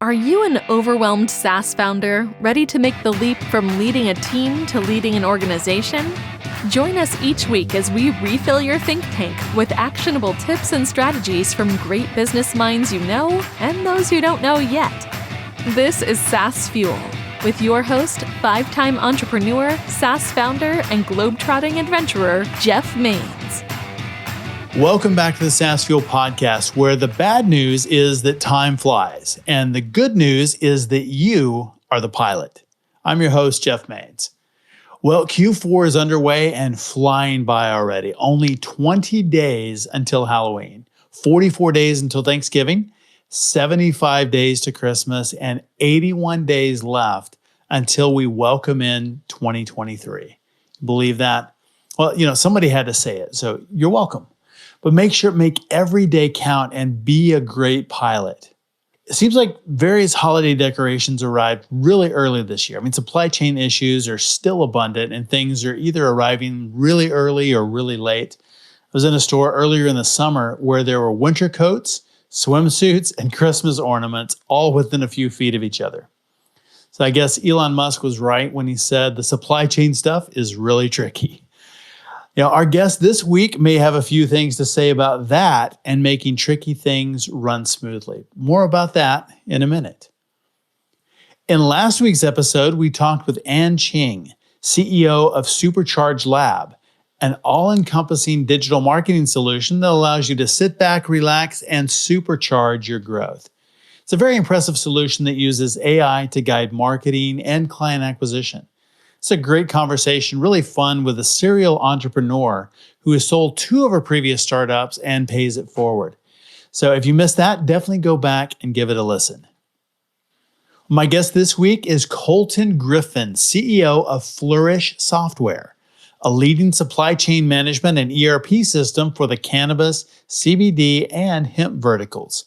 Are you an overwhelmed SaaS founder ready to make the leap from leading a team to leading an organization? Join us each week as we refill your think tank with actionable tips and strategies from great business minds you know and those you don't know yet. This is SaaS Fuel with your host, 5-time entrepreneur, SaaS founder, and globetrotting adventurer, Jeff Maines. Welcome back to the SaaS Fuel podcast, where the bad news is that time flies, and the good news is that you are the pilot. I'm your host, Jeff Maines. Well, Q4 is underway and flying by already. Only 20 days until Halloween, 44 days until Thanksgiving, 75 days to Christmas, and 81 days left until we welcome in 2023. Believe that? Well, somebody had to say it, so you're welcome. But make every day count and be a great pilot. It seems like various holiday decorations arrived really early this year. Supply chain issues are still abundant and things are either arriving really early or really late. I was in a store earlier in the summer where there were winter coats, swimsuits, and Christmas ornaments all within a few feet of each other. So I guess Elon Musk was right when he said the supply chain stuff is really tricky. Our guest this week may have a few things to say about that and making tricky things run smoothly. More about that in a minute. In last week's episode, we talked with Ann Ching, CEO of Supercharge Lab, an all-encompassing digital marketing solution that allows you to sit back, relax, and supercharge your growth. It's a very impressive solution that uses AI to guide marketing and client acquisition. It's a great conversation, really fun with a serial entrepreneur who has sold 2 of her previous startups and pays it forward. So if you missed that, definitely go back and give it a listen. My guest this week is Colton Griffin, CEO of Flourish Software, a leading supply chain management and ERP system for the cannabis, CBD, and hemp verticals.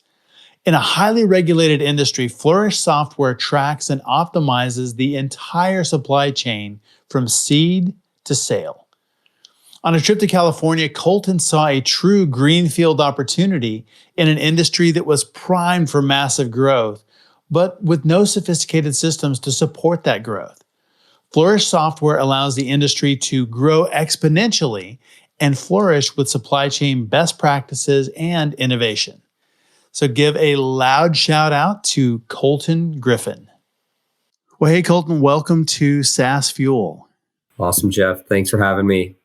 In a highly regulated industry, Flourish Software tracks and optimizes the entire supply chain from seed to sale. On a trip to California, Colton saw a true greenfield opportunity in an industry that was primed for massive growth, but with no sophisticated systems to support that growth. Flourish Software allows the industry to grow exponentially and flourish with supply chain best practices and innovation. So give a loud shout out to Colton Griffin. Well, hey, Colton, welcome to SaaS Fuel. Awesome, Jeff. Thanks for having me.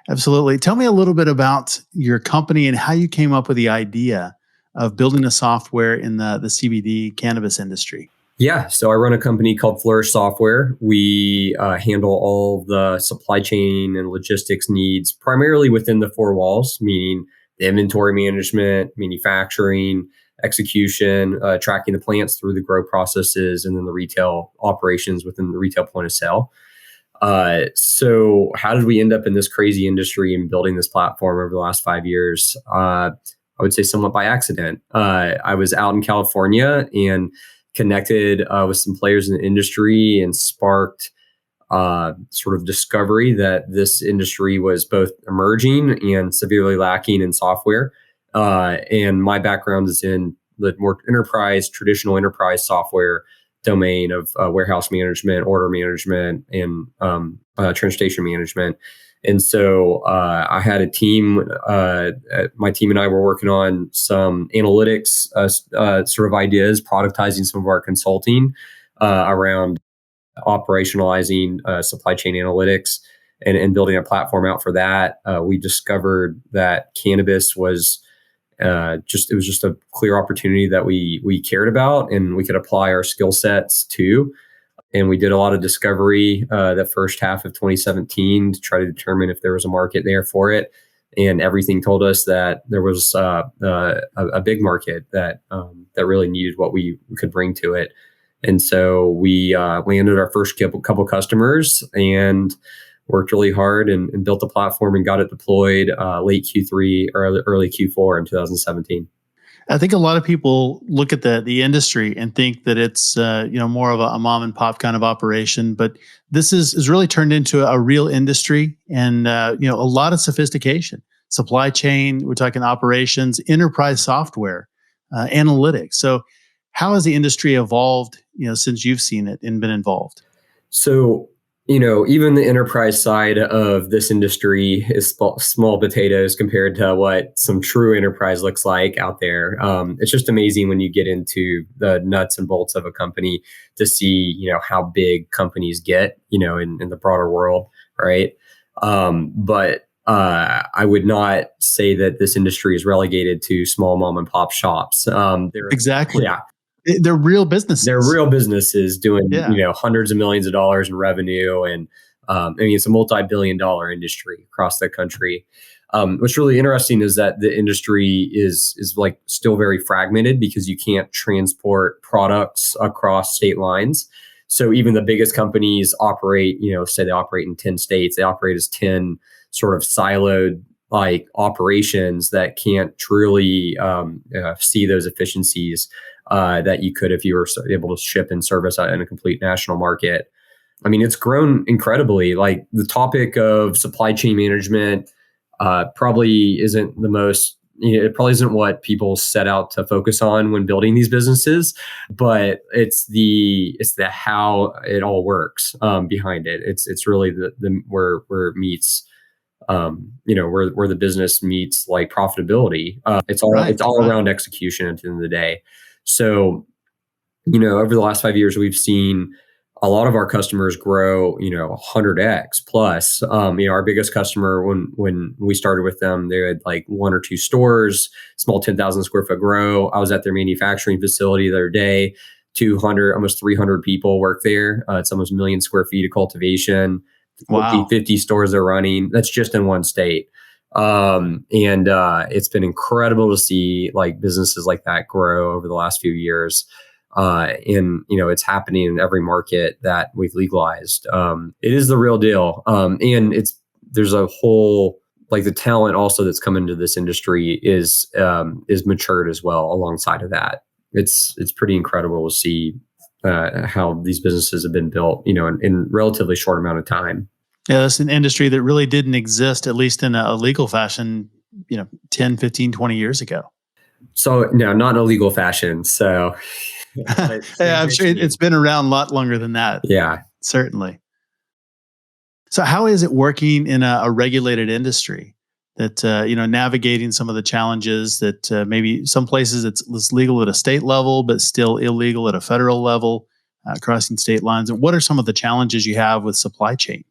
Absolutely. Tell me a little bit about your company and how you came up with the idea of building a software in the CBD cannabis industry. Yeah, so I run a company called Flourish Software. We handle all the supply chain and logistics needs primarily within the 4 walls, meaning the inventory management, manufacturing, execution, tracking the plants through the grow processes, and then the retail operations within the retail point of sale. So how did we end up in this crazy industry and building this platform over the last 5 years? I would say somewhat by accident. I was out in California and connected with some players in the industry and sparked sort of discovery that this industry was both emerging and severely lacking in software. And my background is in the more traditional enterprise software domain of warehouse management, order management, and transportation management. And so I had a team, my team and I were working on some analytics sort of ideas, productizing some of our consulting around operationalizing supply chain analytics and building a platform out for that. We discovered that cannabis was just a clear opportunity that we cared about and we could apply our skill sets to. And we did a lot of discovery the first half of 2017 to try to determine if there was a market there for it. And everything told us that there was a big market that really needed what we could bring to it. And so we landed our first couple customers and worked really hard and built the platform and got it deployed late Q3 or early Q4 in 2017. I think a lot of people look at the industry and think that it's more of a mom and pop kind of operation, but this is really turned into a real industry and a lot of sophistication, supply chain. We're talking operations, enterprise software, analytics. So How has the industry evolved, since you've seen it and been involved? So, even the enterprise side of this industry is small potatoes compared to what some true enterprise looks like out there. It's just amazing when you get into the nuts and bolts of a company to see, how big companies get, in the broader world, right? But I would not say that this industry is relegated to small mom and pop shops. Exactly. Yeah. They're real businesses. They're real businesses doing, Yeah. hundreds of millions of dollars in revenue. And it's a multi-billion-dollar industry across the country. What's really interesting is that the industry is like still very fragmented because you can't transport products across state lines. So even the biggest companies operate, say they operate in 10 states, they operate as 10 sort of siloed like operations that can't truly see those efficiencies that you could if you were able to ship and service in a complete national market. I mean, it's grown incredibly. Like the topic of supply chain management probably isn't the most, it probably isn't what people set out to focus on when building these businesses, but it's the how it all works behind it. It's really the where it meets. Where the business meets like profitability. It's all around execution at the end of the day. So, over the last 5 years, we've seen a lot of our customers grow, 100x plus. Our biggest customer when we started with them, they had like 1 or 2 stores, small 10,000 square foot grow. I was at their manufacturing facility the other day. 200, almost 300 people work there. It's almost 1 million square feet of cultivation. Wow. 50 stores they're running. That's just in one state. It's been incredible to see like businesses like that grow over the last few years. It's happening in every market that we've legalized. It is the real deal. There's a whole, like the talent also that's come into this industry is matured as well alongside of that. It's pretty incredible to see how these businesses have been built, in relatively short amount of time. Yeah, that's an industry that really didn't exist, at least in a legal fashion, 10, 15, 20 years ago. So no, not in a legal fashion. So yeah, I'm sure it's been around a lot longer than that. Yeah, certainly. So how is it working in a regulated industry that, navigating some of the challenges that maybe some places it's legal at a state level, but still illegal at a federal level, crossing state lines? And what are some of the challenges you have with supply chain?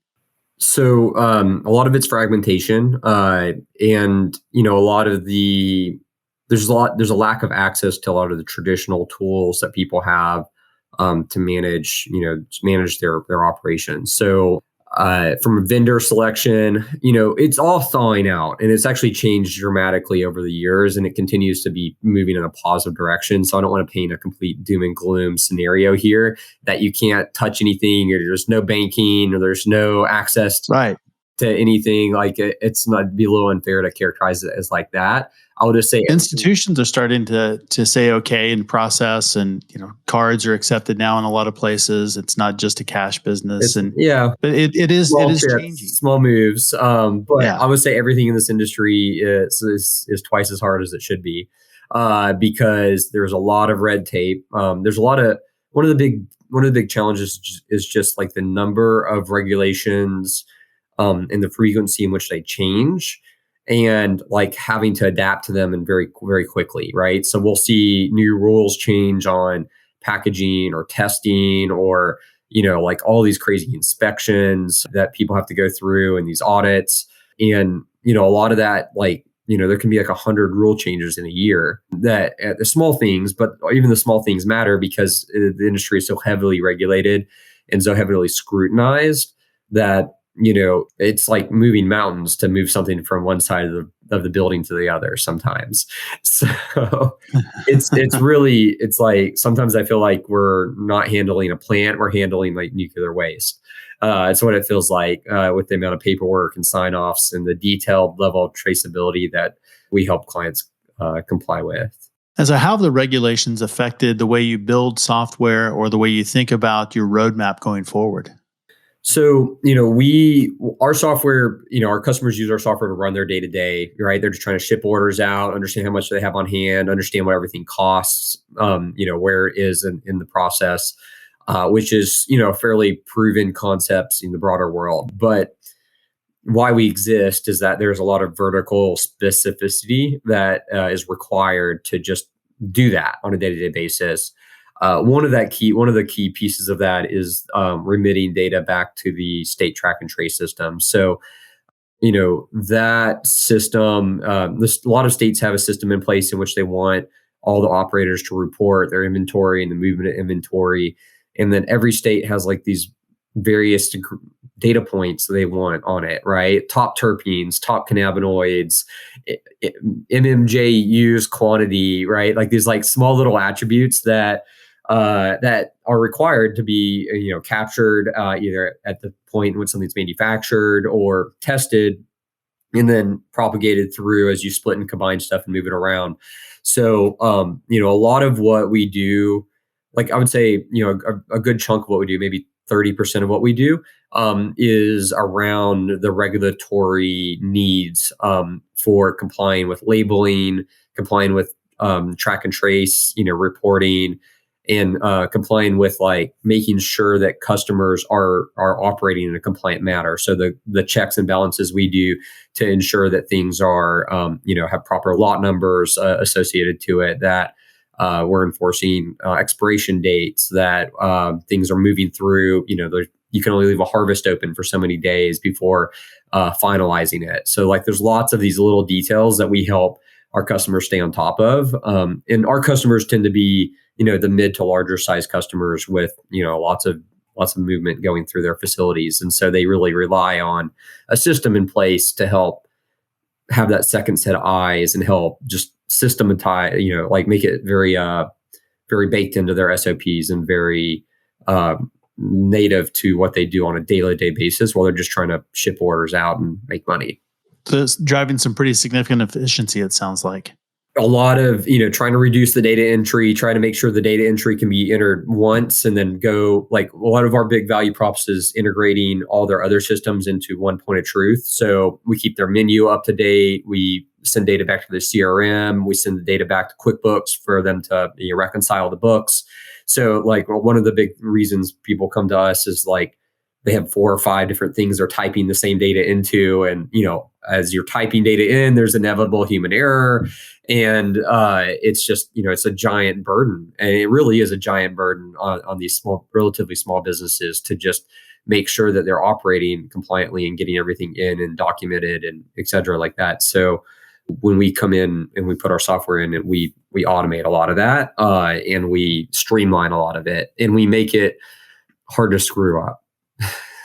So a lot of it's fragmentation, and a lot of there's a lack of access to a lot of the traditional tools that people have to manage their operations. So from a vendor selection, it's all thawing out, and it's actually changed dramatically over the years, and it continues to be moving in a positive direction. So I don't want to paint a complete doom and gloom scenario here that you can't touch anything, or there's no banking, or there's no access to anything. Like it's not be a little unfair to characterize it as like that. I would just say institutions are starting to say okay and process, and cards are accepted now in a lot of places. It's not just a cash business, but it is changing. Small moves, but I would say everything in this industry is twice as hard as it should be, because there's a lot of red tape. There's a lot of one of the big challenges is just like the number of regulations, and the frequency in which they change, and like having to adapt to them and very, very quickly, right? So we'll see new rules change on packaging or testing, or, like all these crazy inspections that people have to go through and these audits. And, a lot of that, like, there can be like 100 rule changes in a year that the small things, but even the small things matter because the industry is so heavily regulated and so heavily scrutinized that it's like moving mountains to move something from one side of the building to the other sometimes. So it's like sometimes I feel like we're not handling a plant, we're handling like nuclear waste. It's what it feels like with the amount of paperwork and sign-offs and the detailed level of traceability that we help clients comply with. And so how have the regulations affected the way you build software or the way you think about your roadmap going forward? So, our software, our customers use our software to run their day to day, right? They're just trying to ship orders out, understand how much they have on hand, understand what everything costs, where it is in the process, which is, a fairly proven concepts in the broader world. But why we exist is that there's a lot of vertical specificity that is required to just do that on a day to day basis. One of the key pieces of that is remitting data back to the state track and trace system. So, that system, a lot of states have a system in place in which they want all the operators to report their inventory and the movement of inventory. And then every state has like these various data points they want on it, right? Top terpenes, top cannabinoids, MMJ use quantity, right? Like these like small little attributes that are required to be captured either at the point when something's manufactured or tested, and then propagated through as you split and combine stuff and move it around. So a lot of what we do, like I would say, a good chunk of what we do, maybe 30% of what we do, is around the regulatory needs for complying with labeling, complying with track and trace, reporting, and complying with like making sure that customers are operating in a compliant manner. So the checks and balances we do to ensure that things are have proper lot numbers associated to it, that we're enforcing expiration dates, that things are moving through. You can only leave a harvest open for so many days before finalizing it. So like there's lots of these little details that we help our customers stay on top of. And our customers tend to be, the mid to larger size customers with, lots of movement going through their facilities. And so they really rely on a system in place to help have that second set of eyes and help just systematize, like make it very, very baked into their SOPs and very native to what they do on a day-to-day basis while they're just trying to ship orders out and make money. So it's driving some pretty significant efficiency, it sounds like. A lot of, trying to reduce the data entry, try to make sure the data entry can be entered once and then go, like a lot of our big value props is integrating all their other systems into one point of truth. So we keep their menu up to date. We send data back to the CRM. We send the data back to QuickBooks for them to reconcile the books. So like one of the big reasons people come to us is like, they have 4 or 5 different things they're typing the same data into. And, as you're typing data in, there's inevitable human error. And it's just, it's a giant burden. And it really is a giant burden on these relatively small businesses to just make sure that they're operating compliantly and getting everything in and documented and et cetera like that. So when we come in and we put our software in, we automate a lot of that and we streamline a lot of it and we make it hard to screw up.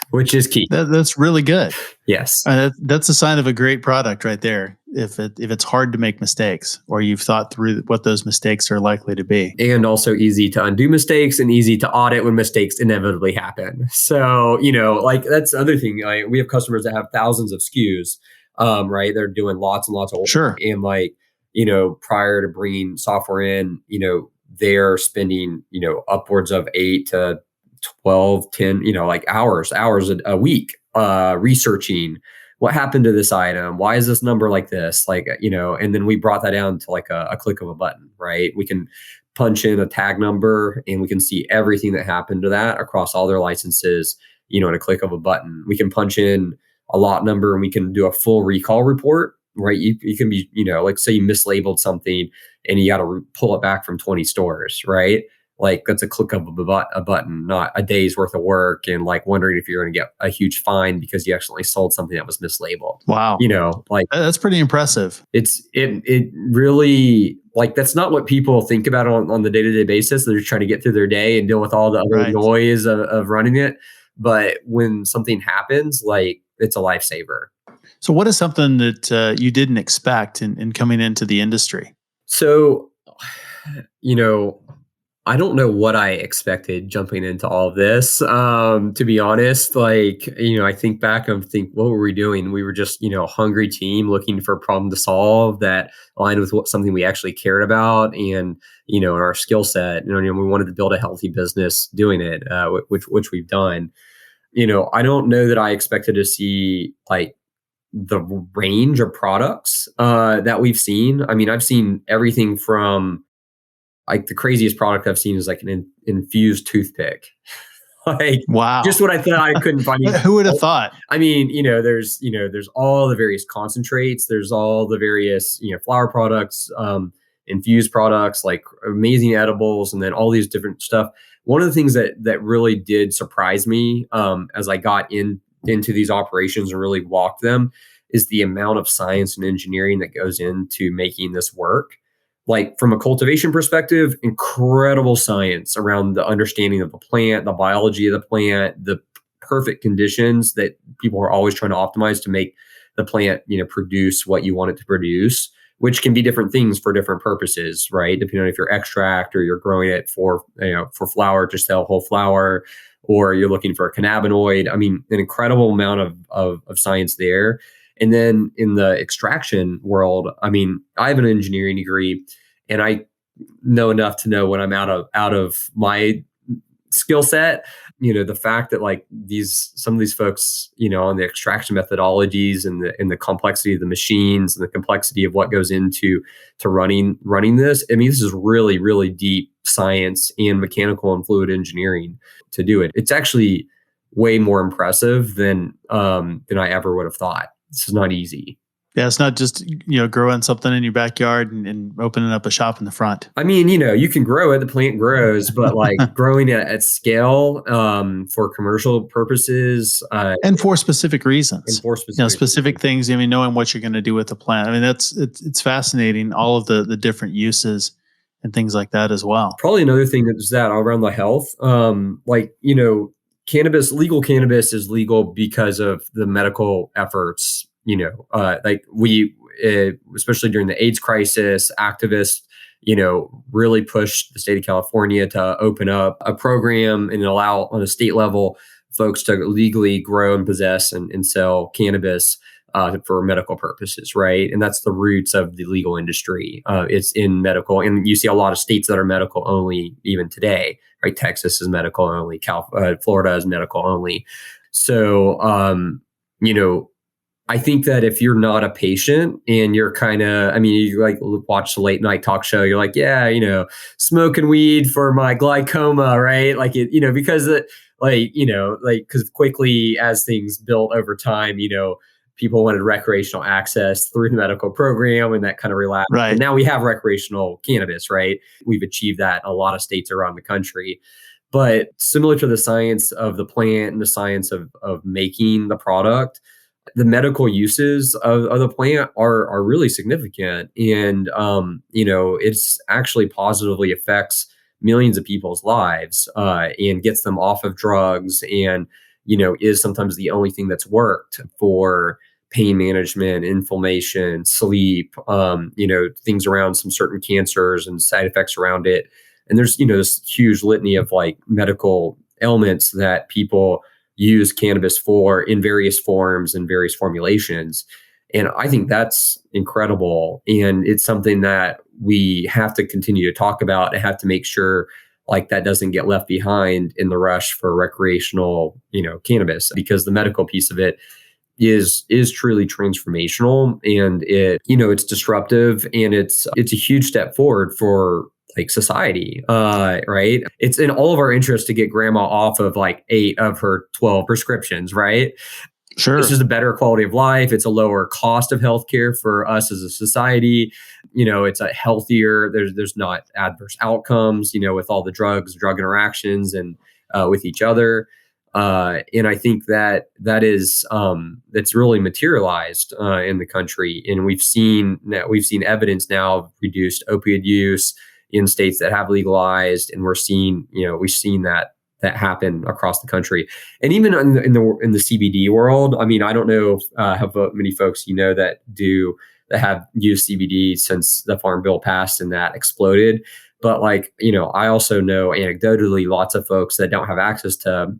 Which is key. That's really good. Yes, that's a sign of a great product right there. If it's hard to make mistakes, or you've thought through what those mistakes are likely to be, and also easy to undo mistakes and easy to audit when mistakes inevitably happen. So like that's the other thing. Like we have customers that have thousands of SKUs, right? They're doing lots and lots of work. Sure. And like prior to bringing software in, they're spending upwards of 8 to 12, 10, like hours a week, researching what happened to this item. Why is this number like this? Like, and then we brought that down to like a click of a button, right? We can punch in a tag number and we can see everything that happened to that across all their licenses, at a click of a button. We can punch in a lot number and we can do a full recall report, right? You can be, like say you mislabeled something and you got to pull it back from 20 stores, right? Like that's a click of a button, not a day's worth of work and like wondering if you're going to get a huge fine because you accidentally sold something that was mislabeled. Wow. Like that's pretty impressive. It really, like, that's not what people think about on the day-to-day basis. They're just trying to get through their day and deal with all the other noise of running it. But when something happens, like it's a lifesaver. So what is something that you didn't expect in coming into the industry? So, I don't know what I expected jumping into all of this. To be honest, like, I think back and think, what were we doing? We were just, a hungry team looking for a problem to solve that aligned with something we actually cared about and, in our skill set. We wanted to build a healthy business doing it, which we've done. I don't know that I expected to see like the range of products that we've seen. I mean, I've seen everything from like the craziest product I've seen is like an infused toothpick. Like just Wow. what I thought I couldn't find. Who would have thought? I mean, there's all the various concentrates, there's all the various, flower products, infused products, like amazing edibles, and then all these different stuff. One of the things that really did surprise me as I got into these operations and really walked them is the amount of science and engineering that goes into making this work. Like from a cultivation perspective, incredible science around the understanding of the plant, the biology of the plant, the perfect conditions that people are always trying to optimize to make the plant, produce what you want it to produce, which can be different things for different purposes, right? Depending on if you're extract or you're growing it for flower to sell whole flower, or you're looking for a cannabinoid. I mean, an incredible amount of science there. And then in the extraction world, I mean, I have an engineering degree, and I know enough to know when I'm out of my skill set. The fact that like some of these folks, on the extraction methodologies and the complexity of the machines and the complexity of what goes into running this. I mean, this is really, really deep science and mechanical and fluid engineering to do it. It's actually way more impressive than I ever would have thought. This is not easy. Yeah, it's not just, growing something in your backyard and opening up a shop in the front. I mean, you can grow it, the plant grows, but like growing it at scale for commercial purposes. And for specific reasons. And for specific things, I mean, knowing what you're going to do with the plant. I mean, it's fascinating, all of the different uses and things like that as well. Probably another thing is that around the health, legal cannabis is legal because of the medical efforts. Especially during the AIDS crisis, activists, really pushed the state of California to open up a program and allow on a state level folks to legally grow and possess and sell cannabis for medical purposes, right? And that's the roots of the legal industry. It's in medical, and you see a lot of states that are medical only even today, right? Texas is medical only, Florida is medical only. So, I think that if you're not a patient and you're you like watch the late night talk show, you're like, yeah, smoking weed for my glaucoma, right? Like because because quickly as things built over time, people wanted recreational access through the medical program, and that kind of relaxed. Right. And now we have recreational cannabis, right? We've achieved that in a lot of states around the country. But similar to the science of the plant and the science of making the product, the medical uses of the plant are really significant. And, it's actually positively affects millions of people's lives and gets them off of drugs, and, is sometimes the only thing that's worked for pain management, inflammation, sleep, things around some certain cancers and side effects around it. And there's, this huge litany of like medical ailments that people use cannabis for in various forms and various formulations. And I think that's incredible. And it's something that we have to continue to talk about and have to make sure like that doesn't get left behind in the rush for recreational, cannabis, because the medical piece of it is truly transformational, and it's disruptive, and it's a huge step forward for like society, right? It's in all of our interest to get grandma off of like 8 of her 12 prescriptions, right? Sure. This is a better quality of life. It's a lower cost of healthcare for us as a society. It's a healthier, there's not adverse outcomes, with all the drug interactions and with each other. And I think that's really materialized in the country. And we've seen evidence now of reduced opioid use in states that have legalized, and we've seen that happen across the country, and even in the CBD world. I mean, I don't know how many folks that have used CBD since the Farm Bill passed and that exploded. But I also know anecdotally lots of folks that don't have access to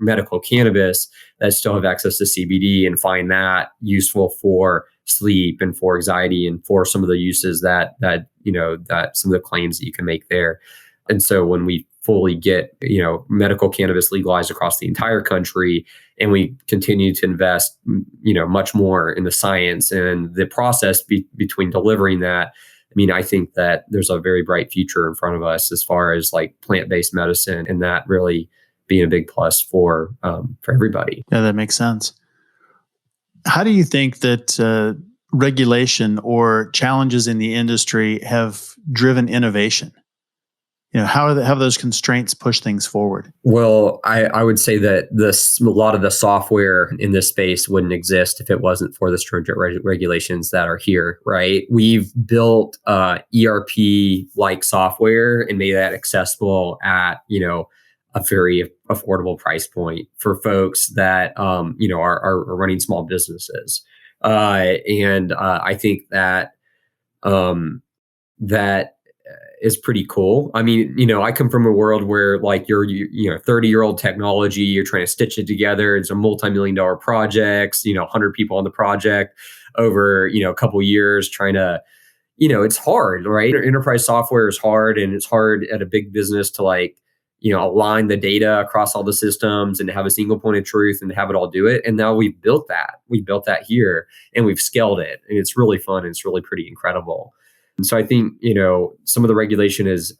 medical cannabis that still have access to CBD and find that useful for sleep and for anxiety and for some of the uses that some of the claims that you can make there. And so when we fully get, medical cannabis legalized across the entire country. And we continue to invest, much more in the science and the process between delivering that. I mean, I think that there's a very bright future in front of us as far as like plant-based medicine, and that really being a big plus for everybody. Yeah, that makes sense. How do you think that regulation or challenges in the industry have driven innovation? How have those constraints pushed things forward? Well, I would say that a lot of the software in this space wouldn't exist if it wasn't for the stringent regulations that are here, right? We've built ERP-like software and made that accessible at, a very affordable price point for folks that, are running small businesses. And I think that that is pretty cool. I mean, I come from a world where like you're 30-year-old technology, you're trying to stitch it together. It's a multi-million-dollar projects, 100 people on the project over, a couple of years trying to, it's hard, right? Enterprise software is hard, and it's hard at a big business to like, align the data across all the systems and have a single point of truth and have it all do it. And now we've built that. We built that here and we've scaled it. And it's really fun. And it's really pretty incredible. And so I think, some of the regulation has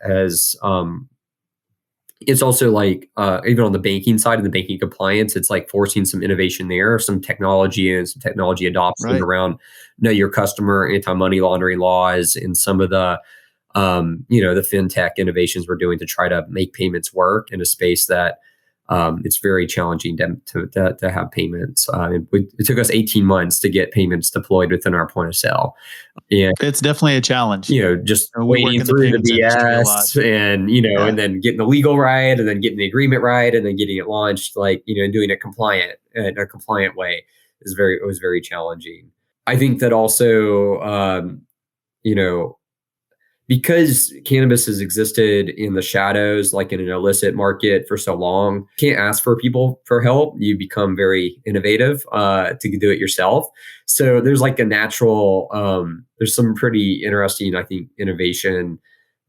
it's also like, even on the banking side and the banking compliance, it's like forcing some innovation there, some technology and some technology adoption around know your customer, anti-money laundering laws, and some of the, the fintech innovations we're doing to try to make payments work in a space that it's very challenging to have payments. It took us 18 months to get payments deployed within our point of sale. And it's definitely a challenge. Just wading through the BS and, and then getting the legal right, and then getting the agreement right, and then getting it launched, like, and doing it compliant in a compliant way it was very challenging. I think that also, because cannabis has existed in the shadows, like in an illicit market for so long, can't ask for people for help. You become very innovative to do it yourself. So there's like a natural, there's some pretty interesting, I think, innovation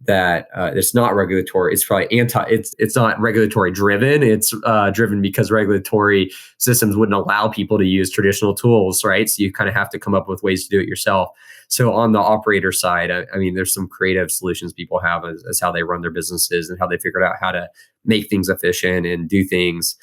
that it's not regulatory. It's probably it's not regulatory driven. It's driven because regulatory systems wouldn't allow people to use traditional tools, right? So you kind of have to come up with ways to do it yourself. So on the operator side, I mean, there's some creative solutions people have as how they run their businesses and how they figured out how to make things efficient and do things,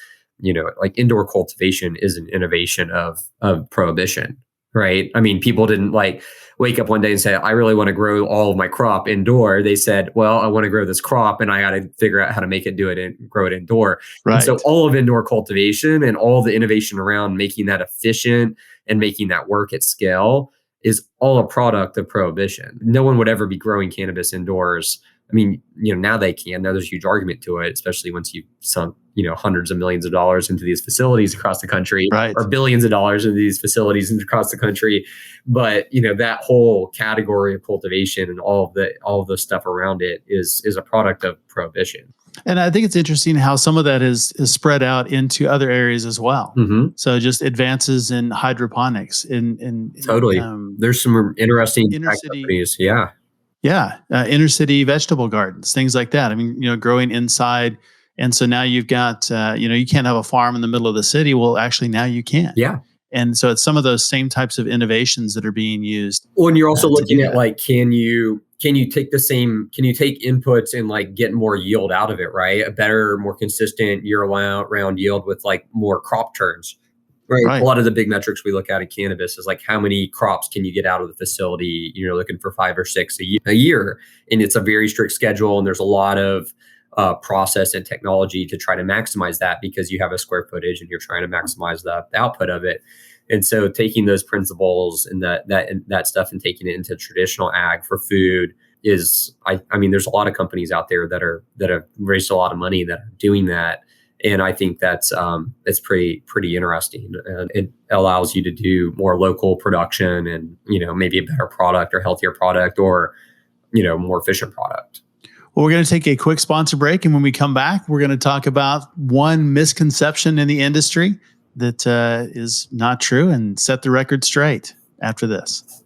like indoor cultivation is an innovation of prohibition, right? I mean, people didn't like wake up one day and say, I really want to grow all of my crop indoor. They said, well, I want to grow this crop and I got to figure out how to make it do it and grow it indoor. Right. And so all of indoor cultivation and all the innovation around making that efficient and making that work at scale is all a product of prohibition. No one would ever be growing cannabis indoors. I mean, now they can. Now there's a huge argument to it, especially once you've sunk, hundreds of millions of dollars into these facilities across the country, or billions of dollars into these facilities across the country. But, that whole category of cultivation and all of the stuff around it is a product of prohibition. And I think it's interesting how some of that is spread out into other areas as well. Mm-hmm. So just advances in hydroponics. Totally. There's some interesting tech companies. Yeah. Yeah. Inner city vegetable gardens, things like that. I mean, growing inside. And so now you've got, you can't have a farm in the middle of the city. Well, actually now you can. Yeah. And so it's some of those same types of innovations that are being used. Well, and you're also looking at like, can you take inputs and like get more yield out of it, right? A better, more consistent year-round yield with like more crop turns, right? A lot of the big metrics we look at in cannabis is like how many crops can you get out of the facility? You're looking for 5 or 6 a year. And it's a very strict schedule. And there's a lot of process and technology to try to maximize that because you have a square footage and you're trying to maximize the output of it. And so taking those principles and that stuff and taking it into traditional ag for food is, I mean, there's a lot of companies out there that have raised a lot of money that are doing that. And I think that's pretty interesting. And it allows you to do more local production and, maybe a better product or healthier product or, more efficient product. Well, we're going to take a quick sponsor break. And when we come back, we're going to talk about one misconception in the industry that is not true and set the record straight after this.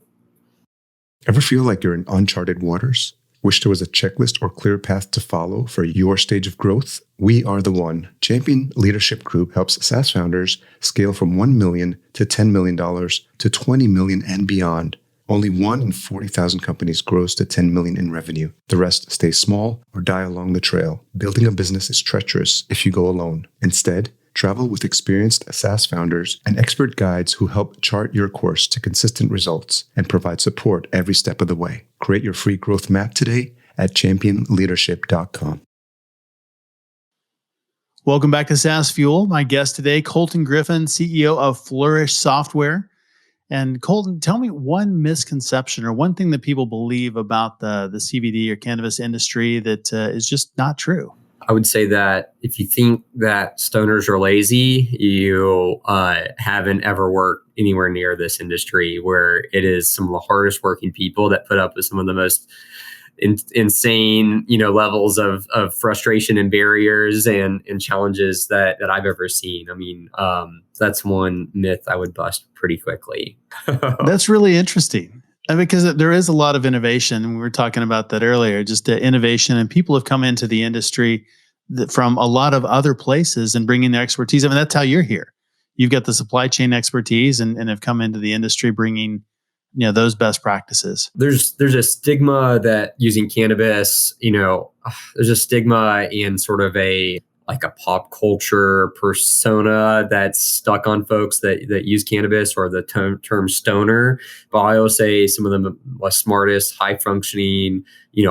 Ever feel like you're in uncharted waters? Wish there was a checklist or clear path to follow for your stage of growth? We are the one. Champion Leadership Group helps SaaS founders scale from $1 million to $10 million to $20 million and beyond. Only 1 in 40,000 companies grows to 10 million in revenue. The rest stay small or die along the trail. Building a business is treacherous if you go alone. Instead, travel with experienced SaaS founders and expert guides who help chart your course to consistent results and provide support every step of the way. Create your free growth map today at championleadership.com. Welcome back to SaaS Fuel. My guest today, Colton Griffin, CEO of Flourish Software. And Colton, tell me one misconception or one thing that people believe about the CBD or cannabis industry that is just not true. I would say that if you think that stoners are lazy, you haven't ever worked anywhere near this industry, where it is some of the hardest working people that put up with some of the most insane, levels of frustration and barriers and challenges that I've ever seen. I mean, that's one myth I would bust pretty quickly. That's really interesting. Because there is a lot of innovation, and we were talking about that earlier, just innovation, and people have come into the industry from a lot of other places and bringing their expertise. I mean, that's how you're here. You've got the supply chain expertise and have come into the industry bringing, those best practices. There's a stigma that using cannabis, there's a stigma and sort of a pop culture persona that's stuck on folks that use cannabis or the term stoner. But I always say some of the smartest, high functioning,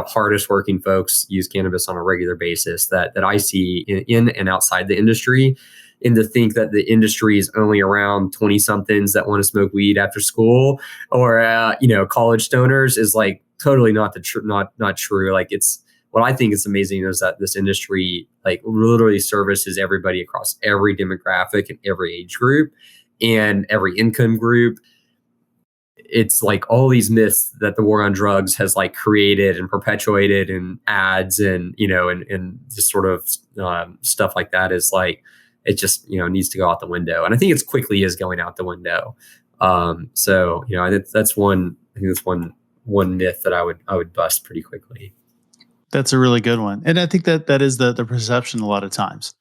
hardest working folks use cannabis on a regular basis that I see in and outside the industry. And to think that the industry is only around 20 somethings that want to smoke weed after school or, college stoners is totally not true. What I think is amazing is that this industry literally services everybody across every demographic and every age group and every income group. It's all these myths that the war on drugs has created and perpetuated in ads and just sort of stuff like that is it just needs to go out the window. And I think it's quickly is going out the window. So that's one myth that I would bust pretty quickly. That's a really good one. And I think that is the perception a lot of times.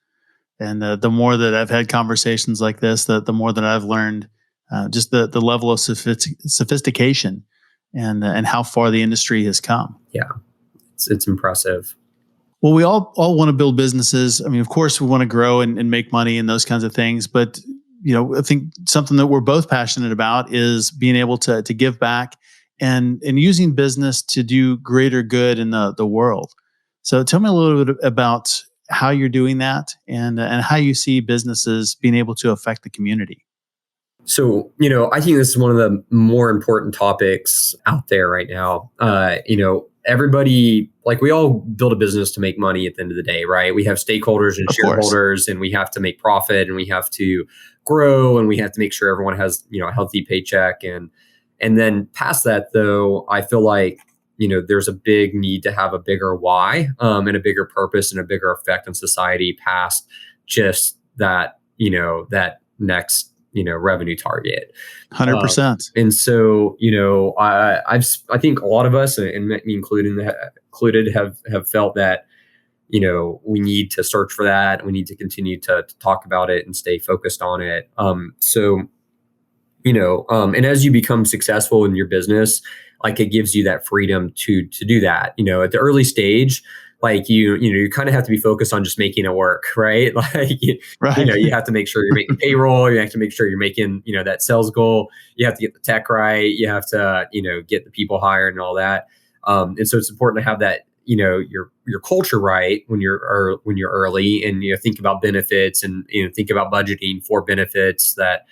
And the more that I've had conversations like this, the more that I've learned just the level of sophistication and how far the industry has come. Yeah, it's impressive. Well, we all want to build businesses. I mean, of course, we want to grow and make money and those kinds of things. But, I think something that we're both passionate about is being able to give back and using business to do greater good in the world. So tell me a little bit about how you're doing that and how you see businesses being able to affect the community. So, I think this is one of the more important topics out there right now. Everybody, we all build a business to make money at the end of the day, right? We have stakeholders and shareholders, and we have to make profit, and we have to grow, and we have to make sure everyone has, a healthy paycheck. And then past that, though, I feel there's a big need to have a bigger why and a bigger purpose and a bigger effect on society past just that, that next, revenue target. 100%. And so, I think a lot of us, and me included, have felt that, we need to search for that. We need to continue to talk about it and stay focused on it. And as you become successful in your business, it gives you that freedom to do that. At the early stage, you kind of have to be focused on just making it work, right? Right. You have to make sure you're making payroll. You have to make sure you're making, that sales goal. You have to get the tech right. You have to, get the people hired and all that. And so it's important to have that, your culture right when you're early, and think about benefits and think about budgeting for benefits that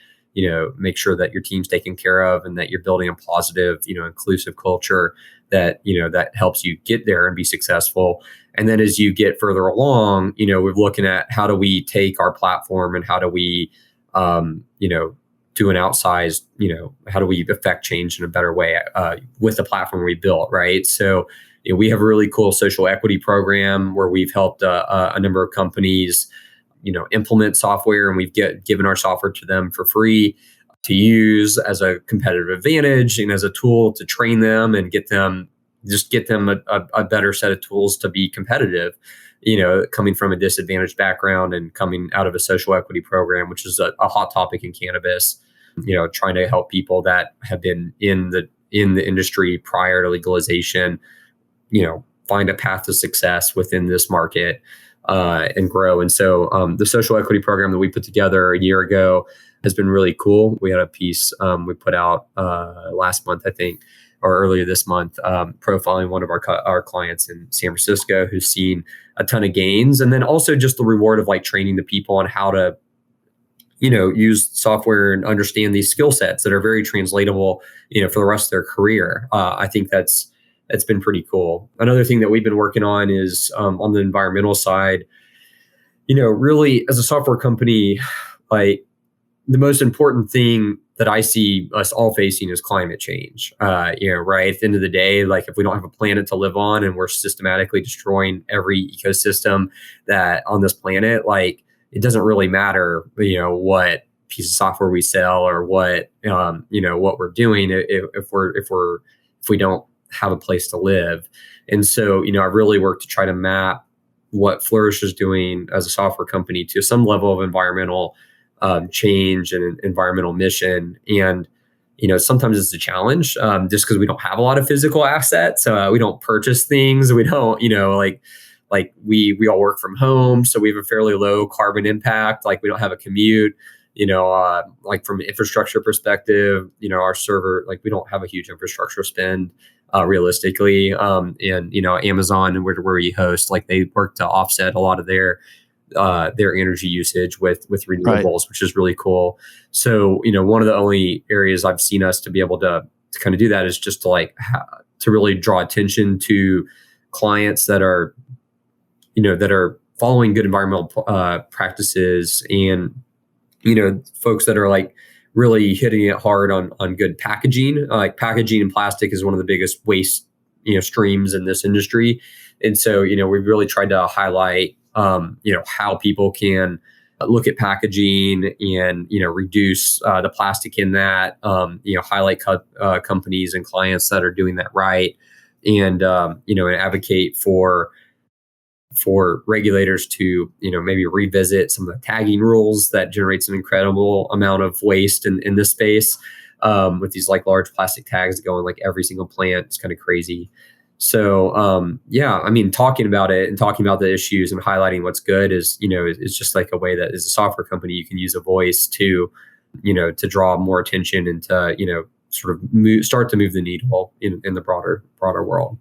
make sure that your team's taken care of and that you're building a positive, inclusive culture that, that helps you get there and be successful. And then as you get further along, we're looking at how do we take our platform and how do we, do an outsized, how do we affect change in a better way with the platform we built, right? So we have a really cool social equity program where we've helped a number of companies implement software, and we've given our software to them for free to use as a competitive advantage and as a tool to train them and get them, just get them a better set of tools to be competitive, coming from a disadvantaged background and coming out of a social equity program, which is a hot topic in cannabis, trying to help people that have been in the industry prior to legalization, find a path to success within this market and grow. And so the social equity program that we put together a year ago has been really cool. We had a piece we put out last month, I think, or earlier this month, profiling one of our clients in San Francisco who's seen a ton of gains. And then also just the reward of like training the people on how to, use software and understand these skill sets that are very translatable, for the rest of their career. I think that's been pretty cool. Another thing that we've been working on is on the environmental side, really as a software company, like the most important thing that I see us all facing is climate change. Right at the end of the day, like if we don't have a planet to live on and we're systematically destroying every ecosystem that on this planet, like it doesn't really matter, what piece of software we sell or what, what we're doing if we don't have a place to live. And so, I really work to try to map what Flourish is doing as a software company to some level of environmental change and environmental mission. And, sometimes it's a challenge just because we don't have a lot of physical assets. We don't purchase things. We don't, like we all work from home. So we have a fairly low carbon impact. Like we don't have a commute, like from an infrastructure perspective, our server, like we don't have a huge infrastructure spend realistically. And, Amazon and where we host, like they work to offset a lot of their energy usage with renewables, right, which is really cool. So, one of the only areas I've seen us to be able to kind of do that is just to to really draw attention to clients that are, that are following good environmental practices and, folks that are like really hitting it hard on good packaging. Like packaging and plastic is one of the biggest waste, streams in this industry. And so, we've really tried to highlight, how people can look at packaging and, reduce the plastic in that, highlight companies and clients that are doing that right. And, and advocate for regulators to, maybe revisit some of the tagging rules that generates an incredible amount of waste in this space with these like large plastic tags that go in like every single plant. It's kind of crazy. So, talking about it and talking about the issues and highlighting what's good is just like a way that as a software company, you can use a voice to, to draw more attention and to, sort of start to move the needle in the broader world.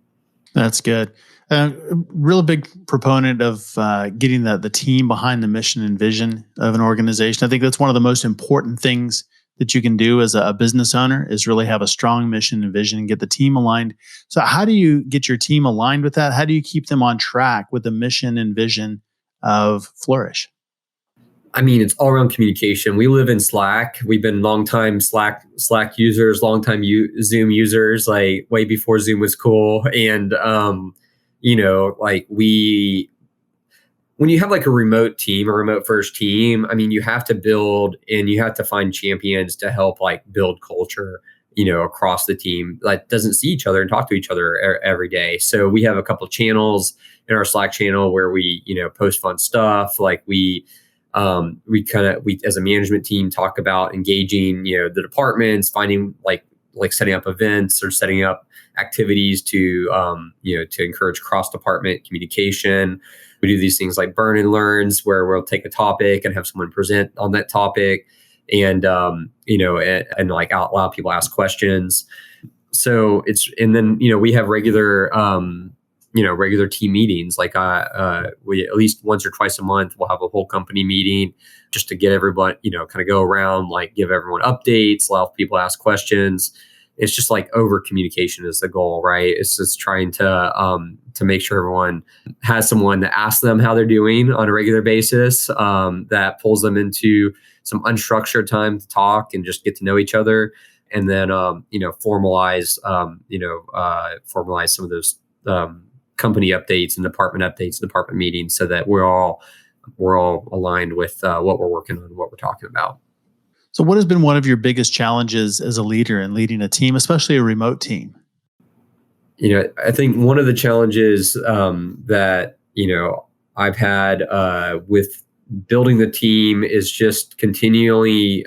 That's good. Real big proponent of getting the team behind the mission and vision of an organization. I think that's one of the most important things that you can do as a business owner is really have a strong mission and vision and get the team aligned. So how do you get your team aligned with that? How do you keep them on track with the mission and vision of Flourish? I mean, it's all around communication. We live in Slack. We've been longtime Slack users, longtime Zoom users, like way before Zoom was cool. And, when you have like a remote team, a remote first team, I mean, you have to build and you have to find champions to help like build culture, across the team that doesn't see each other and talk to each other every day. So we have a couple of channels in our Slack channel where we, post fun stuff. Like we as a management team talk about engaging, the departments, finding like setting up events or setting up activities to, to encourage cross-department communication. We do these things like burn and learns where we'll take a topic and have someone present on that topic and, and like allow people to ask questions. So and then, we have regular, regular team meetings. Like we at least once or twice a month, we'll have a whole company meeting just to get everyone, kind of go around, like give everyone updates, allow people to ask questions. It's just like over communication is the goal, right? It's just trying to make sure everyone has someone to ask them how they're doing on a regular basis, that pulls them into some unstructured time to talk and just get to know each other. And then, formalize some of those company updates and department meetings so that we're all aligned with what we're working on and what we're talking about. So what has been one of your biggest challenges as a leader in leading a team, especially a remote team? I think one of the challenges that, I've had with building the team is just continually,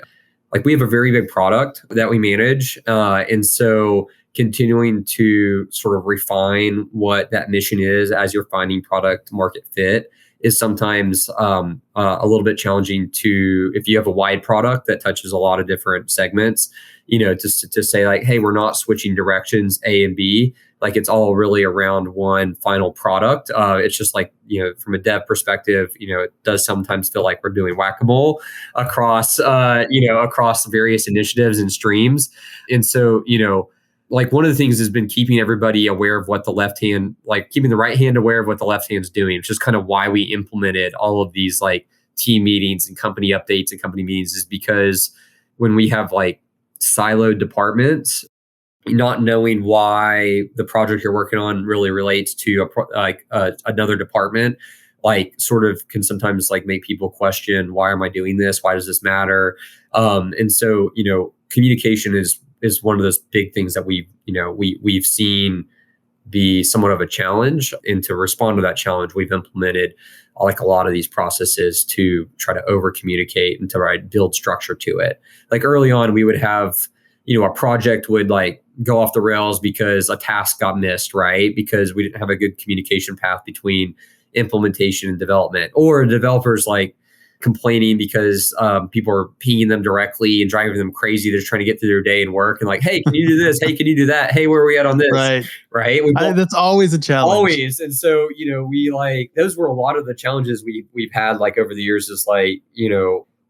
like, we have a very big product that we manage. And so continuing to sort of refine what that mission is as you're finding product market fit is sometimes a little bit challenging if you have a wide product that touches a lot of different segments, to say like, hey, we're not switching directions A and B. Like, it's all really around one final product. It's just like, from a dev perspective, it does sometimes feel like we're doing whack-a-mole across various initiatives and streams. And so, like, one of the things has been keeping everybody aware of what keeping the right hand aware of what the left hand's doing, which is kind of why we implemented all of these like team meetings and company updates and company meetings, is because when we have like siloed departments, not knowing why the project you're working on really relates to another department, like, sort of can sometimes like make people question, why am I doing this? Why does this matter? And so, communication is one of those big things that we've seen be somewhat of a challenge. And to respond to that challenge, we've implemented like a lot of these processes to try to over communicate and to build structure to it. Like, early on, we would have, a project would like go off the rails because a task got missed, right? Because we didn't have a good communication path between implementation and development, or developers like complaining because people are pinging them directly and driving them crazy. They're trying to get through their day and work, and like, hey, can you do this? Hey, can you do that? Hey, where are we at on this? Right. That's always a challenge. Always. And so, we like, those were a lot of the challenges we've had like over the years, is like,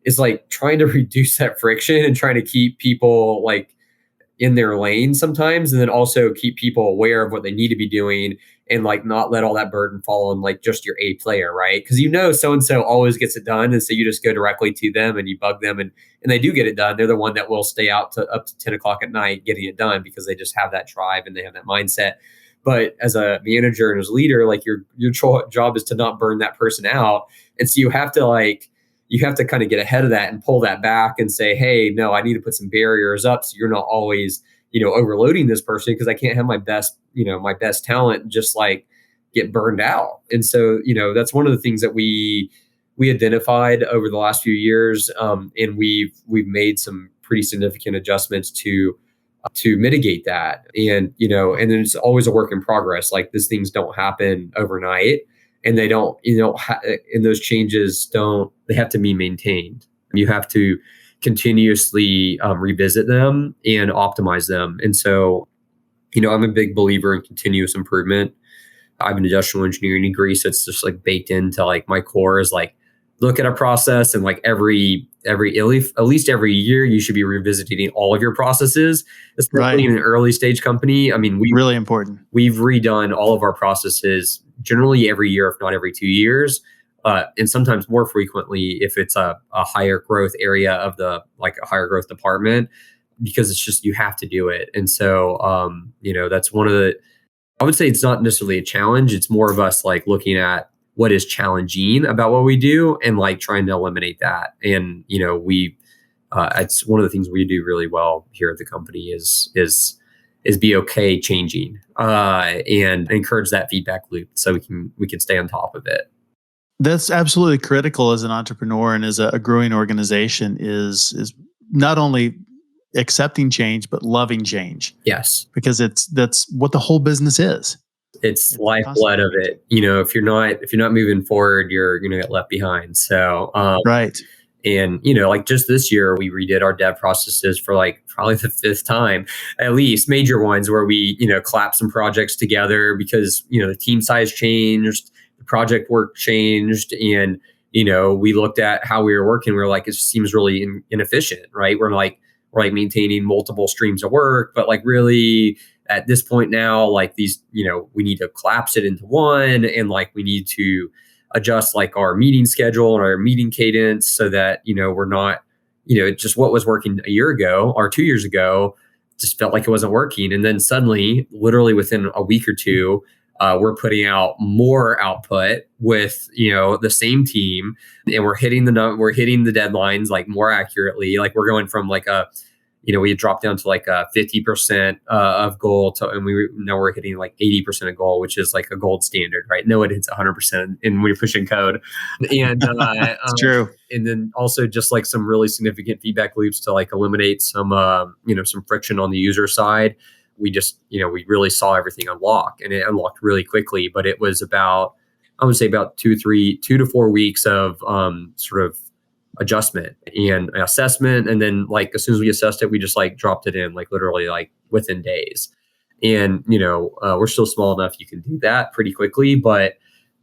is like trying to reduce that friction and trying to keep people like in their lane sometimes, and then also keep people aware of what they need to be doing, and like not let all that burden fall on like just your A player, right? Because so-and-so always gets it done, and so you just go directly to them and you bug them, and they do get it done. They're the one that will stay out to up to 10 o'clock at night getting it done, because they just have that drive and they have that mindset. But as a manager and as a leader, like, your job is to not burn that person out. And so you have to kind of get ahead of that and pull that back and say, hey, no, I need to put some barriers up so you're not always, overloading this person, because I can't have my best talent just like get burned out. And so, that's one of the things that we identified over the last few years. And we've made some pretty significant adjustments to mitigate that. And, and then it's always a work in progress. Like, these things don't happen overnight. And they don't, and those changes they have to be maintained. You have to continuously revisit them and optimize them. And so, I'm a big believer in continuous improvement. I have an industrial engineering degree, so it's just like baked into like my core is like, look at a process, and like at least every year, you should be revisiting all of your processes, especially in an early stage company. I mean, really important. We've redone all of our processes generally every year, if not every 2 years, and sometimes more frequently if it's a higher growth area of a higher growth department, because it's just, you have to do it. And so, that's one of I would say it's not necessarily a challenge. It's more of us like looking at what is challenging about what we do and like trying to eliminate that. And, it's one of the things we do really well here at the company is be okay changing and encourage that feedback loop so we can stay on top of it. That's absolutely critical as an entrepreneur and as a growing organization, is not only accepting change, but loving change. Yes. Because that's what the whole business is. It's lifeblood of it. If you're not moving forward, you're going to get left behind. So, right. And, like just this year, we redid our dev processes for like probably the 5th time, at least major ones, where we, clapped some projects together because, the team size changed, the project work changed. And, we looked at how we were working. We were like, it seems really inefficient, right? We're like maintaining multiple streams of work, but like really at this point now, like these, we need to collapse it into one, and like we need to adjust like our meeting schedule and our meeting cadence so that, we're not, just what was working a year ago or 2 years ago just felt like it wasn't working. And then suddenly, literally within a week or two, we're putting out more output with, the same team, and we're hitting the deadlines like more accurately. Like, we're going from like a we had dropped down to like 50% of goal, and now we're hitting like 80% of goal, which is like a gold standard, right? No one hits 100%, and we're pushing code, and it's true. And then also just like some really significant feedback loops to like eliminate some some friction on the user side. We just we really saw everything unlock, and it unlocked really quickly. But it was about, I would say, about 2 to 4 weeks of sort of adjustment and assessment. And then like as soon as we assessed it, we just like dropped it in like literally like within days. And, we're still small enough you can do that pretty quickly. But,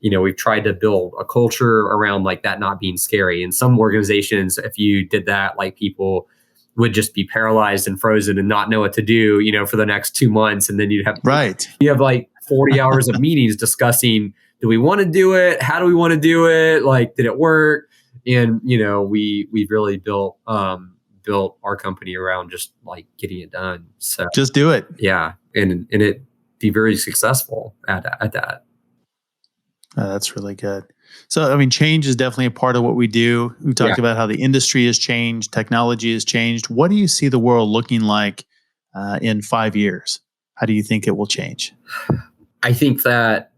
we've tried to build a culture around like that not being scary. In some organizations, if you did that, like people would just be paralyzed and frozen and not know what to do, for the next 2 months. And then you have like 40 hours of meetings discussing, do we want to do it? How do we want to do it? Like, did it work? And, we've really built our company around just like getting it done. So just do it. Yeah. And it be very successful at that. That's really good. So, change is definitely a part of what we do. We talked about how the industry has changed, technology has changed. What do you see the world looking like in 5 years? How do you think it will change? I think that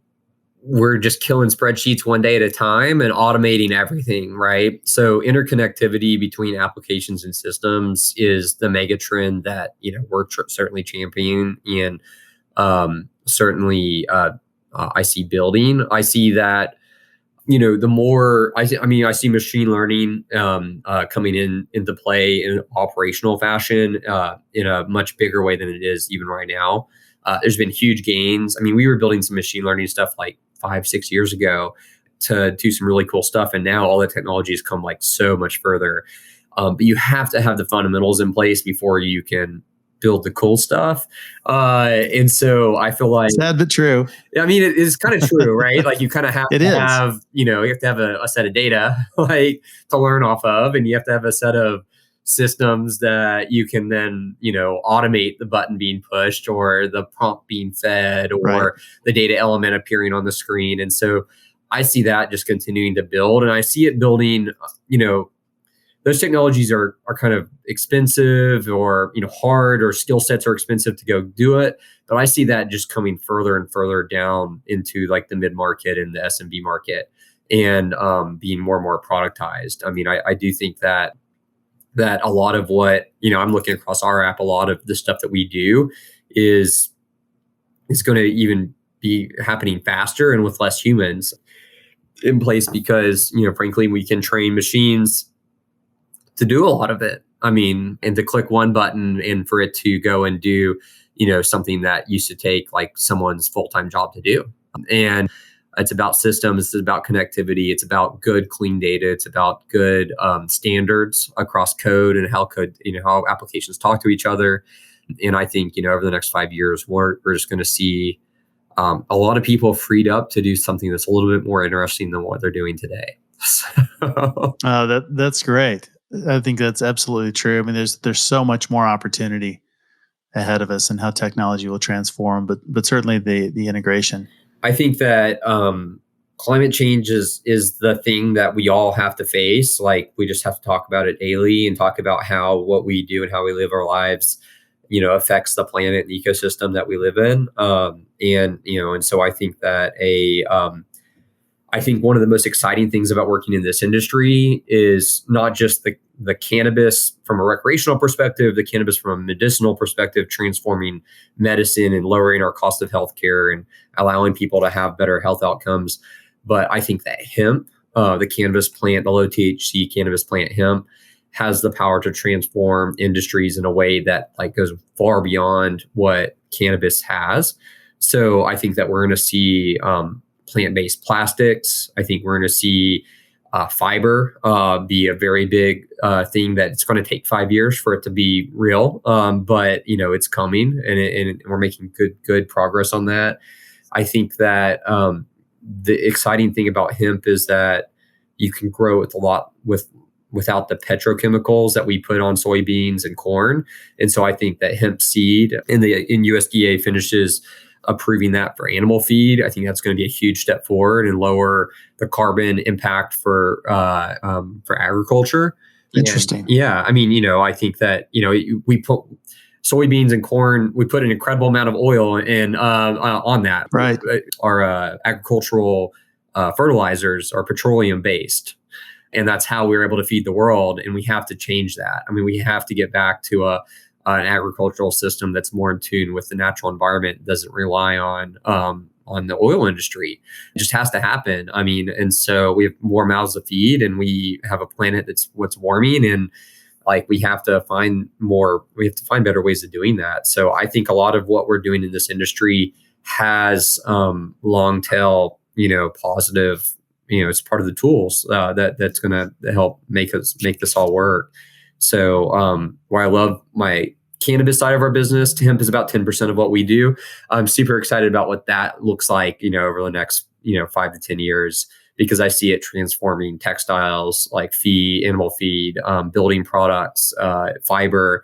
we're just killing spreadsheets one day at a time and automating everything, right? So interconnectivity between applications and systems is the mega trend that, we're certainly championing, and certainly I see building. I see that, the more I see machine learning coming into play in an operational fashion in a much bigger way than it is even right now. There's been huge gains. We were building some machine learning stuff like 5-6 years ago to do some really cool stuff. And now all the technology has come like so much further. But you have to have the fundamentals in place before you can build the cool stuff. And so I feel like, sad but true. It is kind of true, right? Like you kind of have to have, you have to have a set of data like to learn off of, and you have to have a set of systems that you can then, automate the button being pushed or the prompt being fed or the data element appearing on the screen. And so I see that just continuing to build, and I see it building, those technologies are kind of expensive or, hard, or skill sets are expensive to go do it. But I see that just coming further and further down into like the mid-market and the SMB market, and being more and more productized. I do think that a lot of what, I'm looking across our app, a lot of the stuff that we do is going to even be happening faster and with less humans in place, because, frankly, we can train machines to do a lot of it. And to click one button and for it to go and do, something that used to take like someone's full-time job to do. And it's about systems, it's about connectivity, it's about good, clean data, it's about good standards across code and how applications talk to each other. And I think, over the next 5 years, we're just going to see a lot of people freed up to do something that's a little bit more interesting than what they're doing today. That's great. I think that's absolutely true. There's so much more opportunity ahead of us and how technology will transform, but certainly the integration. I think that climate change is the thing that we all have to face. Like, we just have to talk about it daily and talk about how what we do and how we live our lives, affects the planet and ecosystem that we live in. And so I think that I think one of the most exciting things about working in this industry is not just the cannabis from a recreational perspective, the cannabis from a medicinal perspective, transforming medicine and lowering our cost of healthcare and allowing people to have better health outcomes. But I think that hemp, the cannabis plant, the low THC cannabis plant hemp, has the power to transform industries in a way that like goes far beyond what cannabis has. So I think that we're going to see plant-based plastics. I think we're going to see fiber be a very big thing that it's going to take 5 years for it to be real. But, it's coming, and we're making good progress on that. I think that the exciting thing about hemp is that you can grow it a lot without the petrochemicals that we put on soybeans and corn. And so I think that hemp seed in USDA finishes approving that for animal feed. I think that's going to be a huge step forward and lower the carbon impact for agriculture. Interesting. Yeah. I mean, I think that, we put soybeans and corn, we put an incredible amount of oil in on that. Right. Our agricultural fertilizers are petroleum based. And that's how we're able to feed the world. And we have to change that. I mean, we have to get back to an agricultural system that's more in tune with the natural environment, doesn't rely on the oil industry. It just has to happen. I mean, and so we have more mouths to feed, and we have a planet that's what's warming, and like we have to find better ways of doing that. So I think a lot of what we're doing in this industry has long tail, positive, it's part of the tools that's going to help make this all work. So where I love my cannabis side of our business, hemp is about 10% of what we do. I'm super excited about what that looks like, over the next, 5 to 10 years, because I see it transforming textiles, like animal feed, building products, fiber,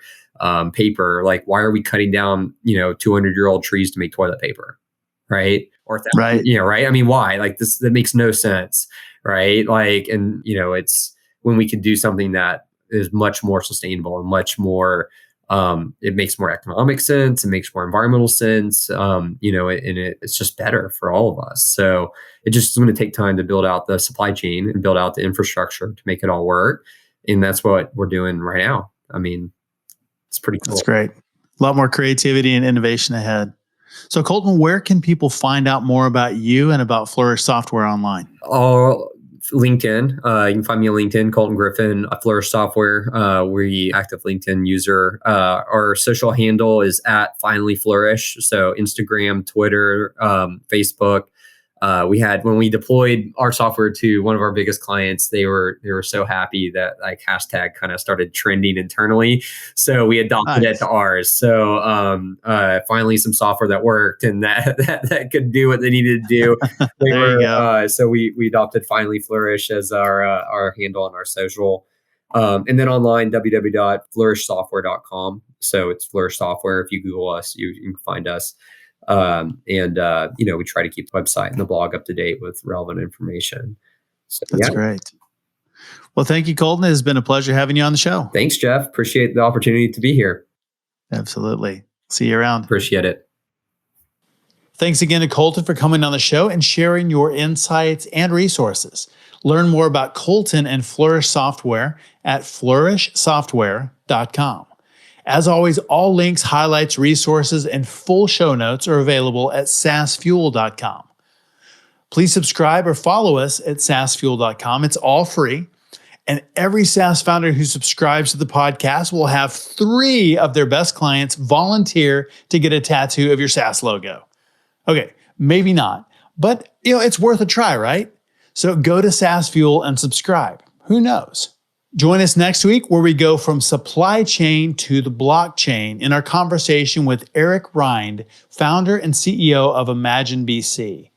paper. Like, why are we cutting down, 200-year-old trees to make toilet paper? Right. Or, right. Right. I mean, why? Like that makes no sense. Right. Like, and, it's when we can do something that is much more sustainable and much more, it makes more economic sense. It makes more environmental sense. And it's just better for all of us. So it just is going to take time to build out the supply chain and build out the infrastructure to make it all work. And that's what we're doing right now. I mean, it's pretty cool. That's great. A lot more creativity and innovation ahead. So Colton, where can people find out more about you and about Flourish Software online? LinkedIn. You can find me on LinkedIn, Colton Griffin, Flourish Software. We're active LinkedIn user. Our social handle is @FinallyFlourish. So Instagram, Twitter, Facebook. When we deployed our software to one of our biggest clients, they were so happy that like hashtag kind of started trending internally. So we adopted it to ours. So finally some software that worked and that could do what they needed to do. So we adopted Finally Flourish as our handle on our social. And then online, www.flourishsoftware.com. So it's Flourish Software. If you Google us, you can find us. We try to keep the website and the blog up to date with relevant information. So, That's great. Well, thank you, Colton. It has been a pleasure having you on the show. Thanks, Jeff. Appreciate the opportunity to be here. Absolutely. See you around. Appreciate it. Thanks again to Colton for coming on the show and sharing your insights and resources. Learn more about Colton and Flourish Software at flourishsoftware.com. As always, all links, highlights, resources, and full show notes are available at saasfuel.com. Please subscribe or follow us at saasfuel.com. It's all free. And every SaaS founder who subscribes to the podcast will have 3 of their best clients volunteer to get a tattoo of your SaaS logo. Okay, maybe not, but it's worth a try, right? So go to SaaS Fuel and subscribe. Who knows? Join us next week where we go from supply chain to the blockchain in our conversation with Eric Rind, founder and CEO of Imagine BC.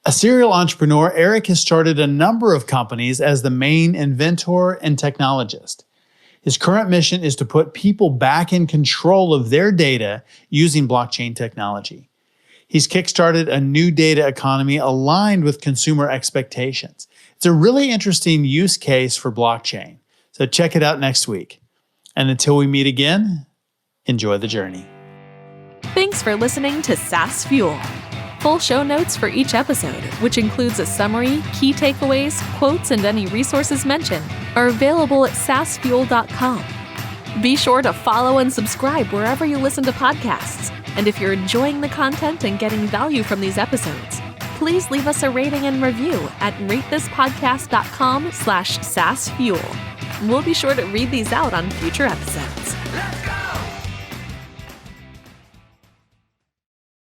A serial entrepreneur, Eric has started a number of companies as the main inventor and technologist. His current mission is to put people back in control of their data using blockchain technology. He's kickstarted a new data economy aligned with consumer expectations. It's a really interesting use case for blockchain. So check it out next week. And until we meet again, enjoy the journey. Thanks for listening to SaaS Fuel. Full show notes for each episode, which includes a summary, key takeaways, quotes, and any resources mentioned, are available at saasfuel.com. Be sure to follow and subscribe wherever you listen to podcasts. And if you're enjoying the content and getting value from these episodes, please leave us a rating and review at ratethispodcast.com/saasfuel. We'll be sure to read these out on future episodes.